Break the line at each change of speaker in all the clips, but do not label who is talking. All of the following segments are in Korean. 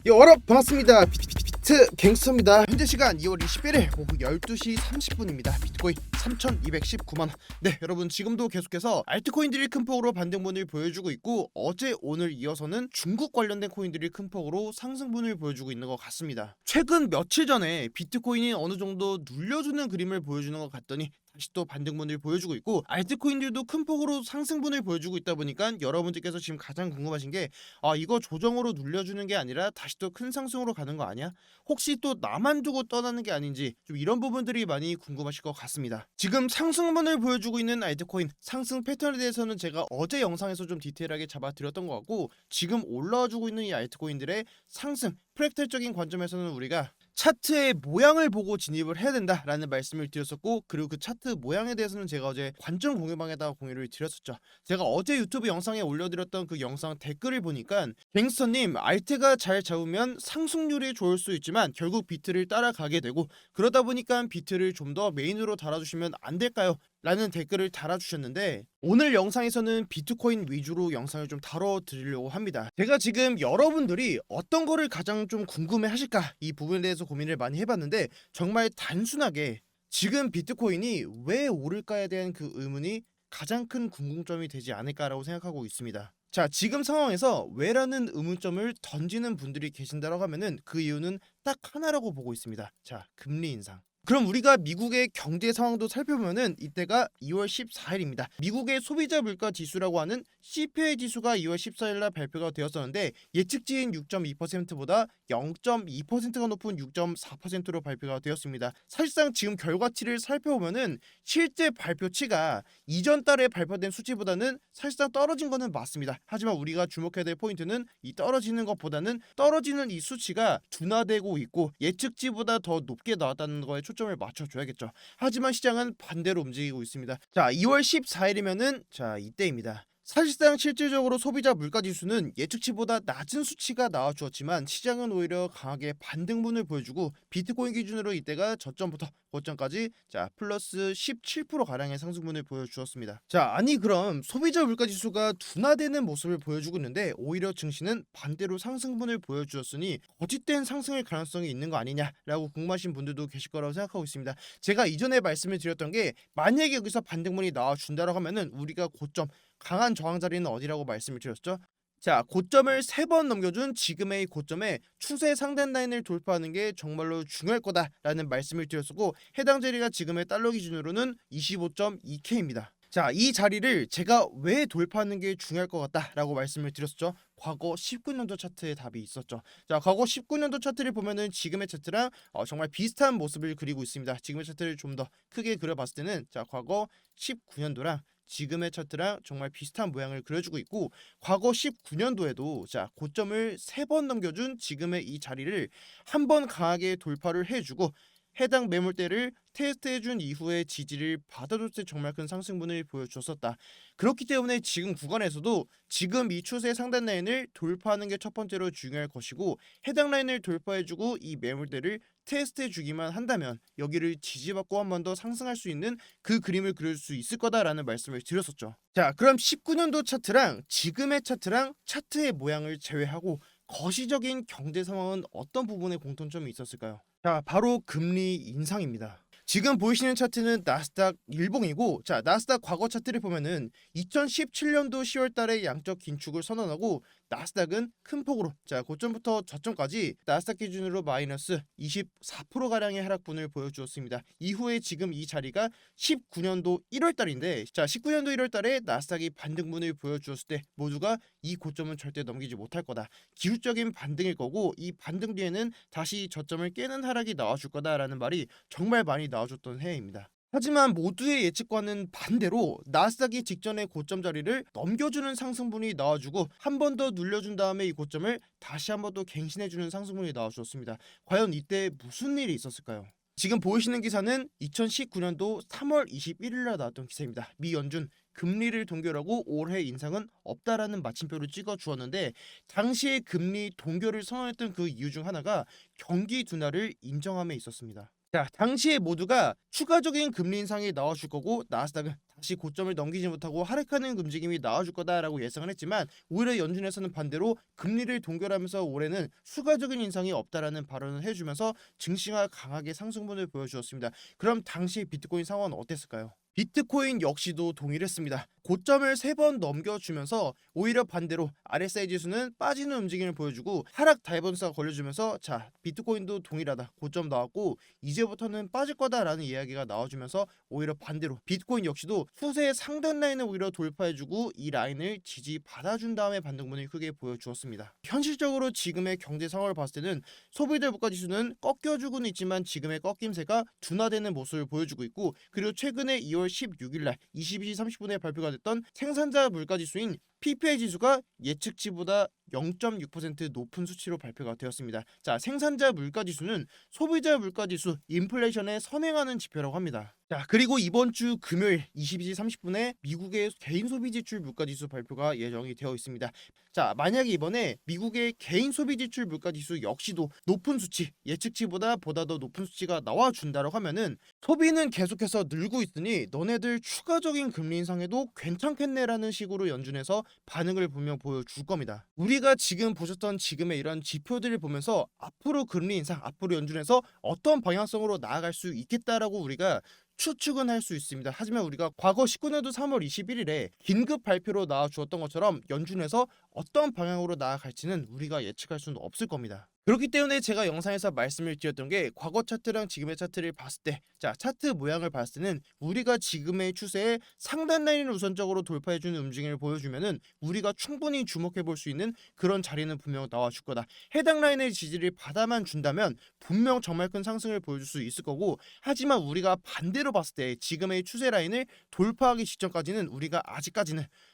여러분 반갑습니다. 비트 갱스터입니다. 현재 시간 2월 21일 오후 12시 30분입니다. 비트코인 3,219만원. 네, 여러분 지금도 계속해서 알트코인들이 큰 폭으로 반등분을 보여주고 있고, 어제 오늘 이어서는 중국 관련된 코인들이 큰 폭으로 상승분을 보여주고 있는 것 같습니다. 최근 며칠 전에 비트코인이 어느 정도 눌려주는 그림을 보여주는 것 같더니 다시 또 반등분을 보여주고 있고, 알트코인들도 큰 폭으로 상승분을 보여주고 있다 보니까 여러분들께서 지금 가장 궁금하신 게 이거 조정으로 눌려주는 게 아니라 다시 또 큰 상승으로 가는 거 아니야? 혹시 또 나만 두고 떠나는 게 아닌지 좀 이런 부분들이 많이 궁금하실 것 같습니다. 지금 상승분을 보여주고 있는 알트코인 상승 패턴에 대해서는 제가 어제 영상에서 좀 디테일하게 잡아드렸던 것 같고, 지금 올라와주고 있는 이 알트코인들의 상승 프랙탈적인 관점에서는 우리가 차트의 모양을 보고 진입을 해야 된다라는 말씀을 드렸었고, 그리고 그 차트 모양에 대해서는 제가 어제 관점 공유방에다가 공유를 드렸었죠. 제가 어제 유튜브 영상에 올려드렸던 그 영상 댓글을 보니까 갱스터님, 알트가 잘 잡으면 상승률이 좋을 수 있지만 결국 비트를 따라가게 되고, 그러다 보니까 비트를 좀 더 메인으로 달아주시면 안 될까요? 라는 댓글을 달아주셨는데, 오늘 영상에서는 비트코인 위주로 영상을 좀 다뤄드리려고 합니다. 제가 지금 여러분들이 어떤 거를 가장 좀 궁금해 하실까, 이 부분에 대해서 고민을 많이 해봤는데, 정말 단순하게 지금 비트코인이 왜 오를까에 대한 그 의문이 가장 큰 궁금점이 되지 않을까라고 생각하고 있습니다. 자, 지금 상황에서 왜라는 의문점을 던지는 분들이 계신다고 하면은 그 이유는 딱 하나라고 보고 있습니다. 자, 금리 인상. 그럼 우리가 미국의 경제 상황도 살펴보면은 이때가 2월 14일입니다. 미국의 소비자 물가 지수라고 하는 CPI 지수가 2월 14일 날 발표가 되었었는데, 예측치인 6.2%보다 0.2%가 높은 6.4%로 발표가 되었습니다. 사실상 지금 결과치를 살펴보면은 실제 발표치가 이전 달에 발표된 수치보다는 사실상 떨어진 거는 맞습니다. 하지만 우리가 주목해야 될 포인트는 이 떨어지는 것보다는 떨어지는 이 수치가 둔화되고 있고 예측치보다 더 높게 나왔다는 거에 초점을 맞춰줘야겠죠. 하지만 시장은 반대로 움직이고 있습니다. 자, 2월 14일이면은 자 이때입니다. 사실상 실질적으로 소비자 물가지수는 예측치보다 낮은 수치가 나와주었지만 시장은 오히려 강하게 반등분을 보여주고, 비트코인 기준으로 이때가 저점부터 고점까지 자 플러스 17%가량의 상승분을 보여주었습니다. 자, 아니 그럼 소비자 물가지수가 둔화되는 모습을 보여주고 있는데 오히려 증시는 반대로 상승분을 보여주었으니 거짓된 상승의 가능성이 있는 거 아니냐라고 궁금하신 분들도 계실 거라고 생각하고 있습니다. 제가 이전에 말씀을 드렸던 게, 만약에 여기서 반등분이 나와준다고 하면은 우리가 고점 강한 저항 자리는 어디라고 말씀을 드렸죠? 자, 고점을 3번 넘겨준 지금의 고점에 추세 상단 라인을 돌파하는 게 정말로 중요할 거다라는 말씀을 드렸었고, 해당 자리가 지금의 달러 기준으로는 25.2K입니다. 자, 이 자리를 제가 왜 돌파하는 게 중요할 것 같다라고 말씀을 드렸었죠. 과거 19년도 차트에 답이 있었죠. 자, 과거 19년도 차트를 보면은 지금의 차트랑 정말 비슷한 모습을 그리고 있습니다. 지금의 차트를 좀 더 크게 그려봤을 때는 자, 과거 19년도랑 지금의 차트랑 정말 비슷한 모양을 그려주고 있고, 과거 19년도에도 자 고점을 3번 넘겨준 지금의 이 자리를 한 번 강하게 돌파를 해주고, 해당 매물대를 테스트해준 이후에 지지를 받아줬을 때 정말 큰 상승분을 보여줬었다. 그렇기 때문에 지금 구간에서도 지금 이 추세 상단 라인을 돌파하는 게 첫 번째로 중요할 것이고, 해당 라인을 돌파해주고 이 매물대를 테스트해주기만 한다면 여기를 지지받고 한 번 더 상승할 수 있는 그 그림을 그릴 수 있을 거다라는 말씀을 드렸었죠. 자, 그럼 19년도 차트랑 지금의 차트랑 차트의 모양을 제외하고 거시적인 경제 상황은 어떤 부분에 공통점이 있었을까요? 자, 바로 금리 인상입니다. 지금 보이시는 차트는 나스닥 일봉이고, 자 나스닥 과거 차트를 보면은 2017년도 10월 달에 양적 긴축을 선언하고, 나스닥은 큰 폭으로 자 고점부터 저점까지 나스닥 기준으로 마이너스 24%가량의 하락분을 보여주었습니다. 이후에 지금 이 자리가 19년도 1월 달인데, 자 19년도 1월 달에 나스닥이 반등분을 보여주었을 때 모두가 이 고점은 절대 넘기지 못할 거다, 기술적인 반등일 거고 이 반등 뒤에는 다시 저점을 깨는 하락이 나와줄 거다라는 말이 정말 많이 나와줬던 해입니다. 하지만 모두의 예측과는 반대로 나스닥이 직전의 고점 자리를 넘겨주는 상승분이 나와주고 한 번 더 눌려준 다음에 이 고점을 다시 한 번 더 갱신해주는 상승분이 나와주었습니다. 과연 이때 무슨 일이 있었을까요? 지금 보이시는 기사는 2019년도 3월 21일 날 나왔던 기사입니다. 미 연준 금리를 동결하고 올해 인상은 없다라는 마침표를 찍어 주었는데, 당시에 금리 동결을 선언했던 그 이유 중 하나가 경기 둔화를 인정함에 있었습니다. 자, 당시에 모두가 추가적인 금리 인상이 나와줄 거고 나스닥은 다시 고점을 넘기지 못하고 하락하는 움직임이 나와줄 거다라고 예상을 했지만 오히려 연준에서는 반대로 금리를 동결하면서 올해는 추가적인 인상이 없다라는 발언을 해주면서 증시가 강하게 상승분을 보여주었습니다. 그럼 당시 비트코인 상황은 어땠을까요? 비트코인 역시도 동일했습니다. 고점을 3번 넘겨주면서 오히려 반대로 RSI 지수는 빠지는 움직임을 보여주고 하락 다이버전스가 걸려주면서 자 비트코인도 동일하다 고점 나왔고 이제부터는 빠질 거다라는 이야기가 나와주면서 오히려 반대로 비트코인 역시도 추세의 상단 라인을 오히려 돌파해주고 이 라인을 지지받아준 다음에 반등분을 크게 보여주었습니다. 현실적으로 지금의 경제 상황을 봤을 때는 소비자 물가지수는 꺾여주고는 있지만 지금의 꺾임새가 둔화되는 모습을 보여주고 있고 그리고 최근에 2월 16일날 22시 30분에 발표가 됐던 생산자 물가지수인 PPI 지수가 예측치보다 0.6% 높은 수치로 발표가 되었습니다. 자, 생산자 물가지수는 소비자 물가지수, 인플레이션에 선행하는 지표라고 합니다. 자, 그리고 이번 주 금요일 22시 30분에 미국의 개인 소비 지출 물가지수 발표가 예정이 되어 있습니다. 자, 만약에 이번에 미국의 개인 소비 지출 물가지수 역시도 높은 수치, 예측치보다 보다 더 높은 수치가 나와준다고 하면은 소비는 계속해서 늘고 있으니 너네들 추가적인 금리 인상에도 괜찮겠네라는 식으로 연준에서 반응을 분명 보여줄 겁니다. 우리가 지금 보셨던 지금의 이런 지표들을 보면서 앞으로 금리 인상, 앞으로 연준에서 어떤 방향성으로 나아갈 수 있겠다라고 우리가 추측은 할 수 있습니다. 하지만 우리가 과거 19년도 3월 21일에 긴급 발표로 나와주었던 것처럼 연준에서 어떤 방향으로 나아갈지는 우리가 예측할 수는 없을 겁니다. 그렇기 때문에 제가 영상에서 말씀을 드렸던 게 과거 차트랑 지금의 차트를 봤을 때 자 차트 모양을 봤을 때는 우리가 지금의 추세에 상단 라인을 우선적으로 돌파해주는 움직임을 보여주면은 우리가 충분히 주목해 볼 수 있는 그런 자리는 분명 나와줄 거다. 해당 라인의 지지를 받아만 준다면 분명 정말 큰 상승을 보여줄 수 있을 거고 하지만 우리가 반대로 봤을 때 지금의 추세 라인을 돌파하기 직전까지는 우리가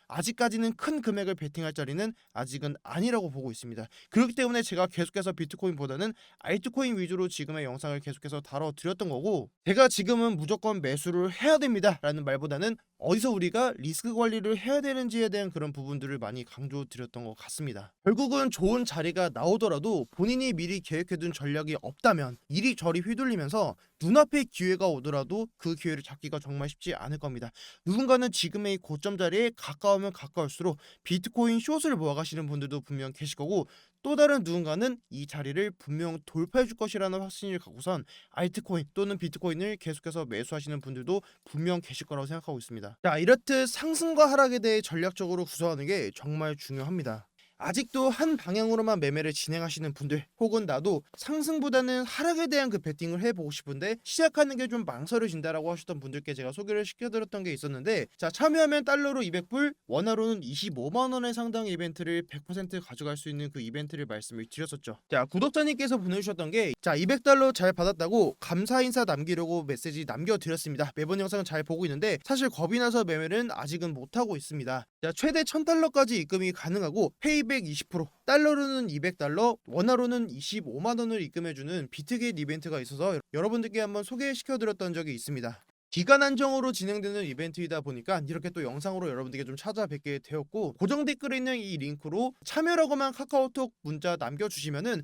아직까지는 큰 금액을 베팅할 자리는 아직은 아니라고 보고 있습니다. 그렇기 때문에 제가 계속해서 비트코인보다는 알트코인 위주로 지금의 영상을 계속해서 다뤄드렸던 거고 제가 지금은 무조건 매수를 해야 됩니다 라는 말보다는 어디서 우리가 리스크 관리를 해야 되는지에 대한 그런 부분들을 많이 강조드렸던 것 같습니다. 결국은 좋은 자리가 나오더라도 본인이 미리 계획해둔 전략이 없다면 이리저리 휘둘리면서 눈앞에 기회가 오더라도 그 기회를 잡기가 정말 쉽지 않을 겁니다. 누군가는 지금의 고점 자리에 가까우면 가까울수록 비트코인 숏을 모아가시는 분들도 분명 계실 거고 또 다른 누군가는 이 자리를 분명 돌파해 줄 것이라는 확신을 갖고선 알트코인 또는 비트코인을 계속해서 매수하시는 분들도 분명 계실 거라고 생각하고 있습니다. 자, 이렇듯 상승과 하락에 대해 전략적으로 구성하는 게 정말 중요합니다. 아직도 한 방향으로만 매매를 진행하시는 분들 혹은 나도 상승보다는 하락에 대한 그 베팅을 해보고 싶은데 시작하는 게 좀 망설여진다라고 하셨던 분들께 제가 소개를 시켜드렸던 게 있었는데 자 참여하면 달러로 200불 원화로는 25만원의 상당의 이벤트를 100% 가져갈 수 있는 그 이벤트를 말씀을 드렸었죠. 자 구독자님께서 보내주셨던 게 자 200달러 잘 받았다고 감사 인사 남기려고 메시지 남겨드렸습니다. 매번 영상은 잘 보고 있는데 사실 겁이 나서 매매는 아직은 못하고 있습니다. 자 최대 1000달러까지 입금이 가능하고 페이백 20% 달러로는 200달러 원화로는 25만원을 입금해주는 비트게이트 이벤트가 있어서 여러분들께 한번 소개시켜드렸던 적이 있습니다. 기간 한정으로 진행되는 이벤트이다 보니까 이렇게 또 영상으로 여러분들께 좀 찾아뵙게 되었고 고정 댓글에 있는 이 링크로 참여라고만 카카오톡 문자 남겨주시면은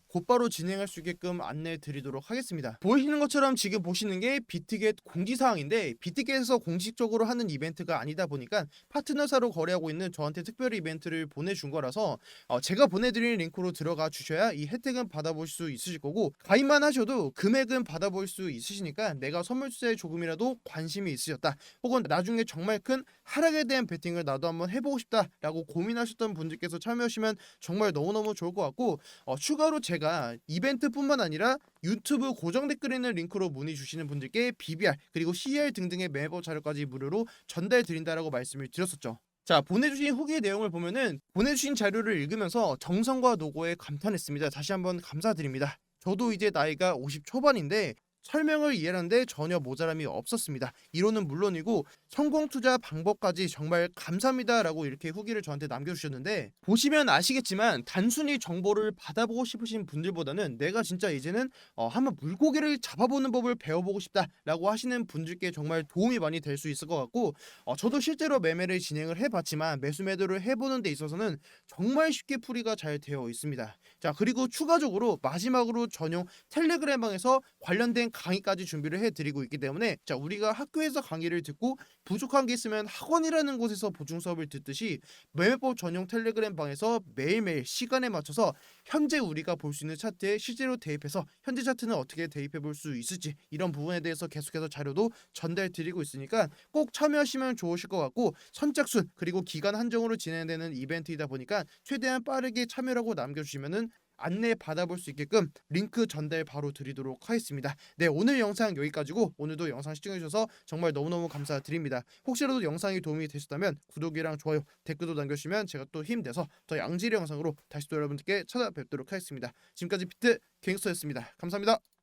곧바로 진행할 수 있게끔 안내 드리도록 하겠습니다. 보이시는 것처럼 지금 보시는 게 비트겟 공지사항인데 비트겟에서 공식적으로 하는 이벤트가 아니다 보니까 파트너사로 거래하고 있는 저한테 특별히 이벤트를 보내준 거라서 제가 보내드리는 링크로 들어가 주셔야 이 혜택은 받아볼 수 있으실 거고 가입만 하셔도 금액은 받아볼 수 있으시니까 내가 선물 투자에 조금이라도 관심이 있으셨다 혹은 나중에 정말 큰 하락에 대한 베팅을 나도 한번 해보고 싶다라고 고민하셨던 분들께서 참여하시면 정말 너무너무 좋을 것 같고 추가로 제가 이벤트뿐만 아니라 유튜브 고정 댓글에 있는 링크로 문의 주시는 분들께 BBR 그리고 CR 등등의 매거 자료까지 무료로 전달 드린다라고 말씀을 드렸었죠. 자 보내주신 후기 내용을 보면은 보내주신 자료를 읽으면서 정성과 노고에 감탄했습니다. 다시 한번 감사드립니다. 저도 이제 나이가 50 초반인데 설명을 이해하는데 전혀 모자람이 없었습니다. 이론은 물론이고 성공 투자 방법까지 정말 감사합니다라고 이렇게 후기를 저한테 남겨주셨는데 보시면 아시겠지만 단순히 정보를 받아보고 싶으신 분들보다는 내가 진짜 이제는 한번 물고기를 잡아보는 법을 배워보고 싶다라고 하시는 분들께 정말 도움이 많이 될 수 있을 것 같고 저도 실제로 매매를 진행을 해봤지만 매수매도를 해보는 데 있어서는 정말 쉽게 풀이가 잘 되어 있습니다. 자 그리고 추가적으로 마지막으로 전용 텔레그램방에서 관련된 강의까지 준비를 해드리고 있기 때문에 자 우리가 학교에서 강의를 듣고 부족한 게 있으면 학원이라는 곳에서 보충 수업을 듣듯이 매매법 전용 텔레그램 방에서 매일매일 시간에 맞춰서 현재 우리가 볼 수 있는 차트에 실제로 대입해서 현재 차트는 어떻게 대입해 볼 수 있을지 이런 부분에 대해서 계속해서 자료도 전달 드리고 있으니까 꼭 참여하시면 좋으실 것 같고 선착순 그리고 기간 한정으로 진행되는 이벤트이다 보니까 최대한 빠르게 참여라고 남겨주시면은 안내 받아볼 수 있게끔 링크 전달 바로 드리도록 하겠습니다. 네, 오늘 영상 여기까지고 오늘도 영상 시청해주셔서 정말 너무너무 감사드립니다. 혹시라도 영상이 도움이 되셨다면 구독이랑 좋아요, 댓글도 남겨주시면 제가 또 힘내서 더 양질의 영상으로 다시 또 여러분들께 찾아뵙도록 하겠습니다. 지금까지 비트 갱스터였습니다. 감사합니다.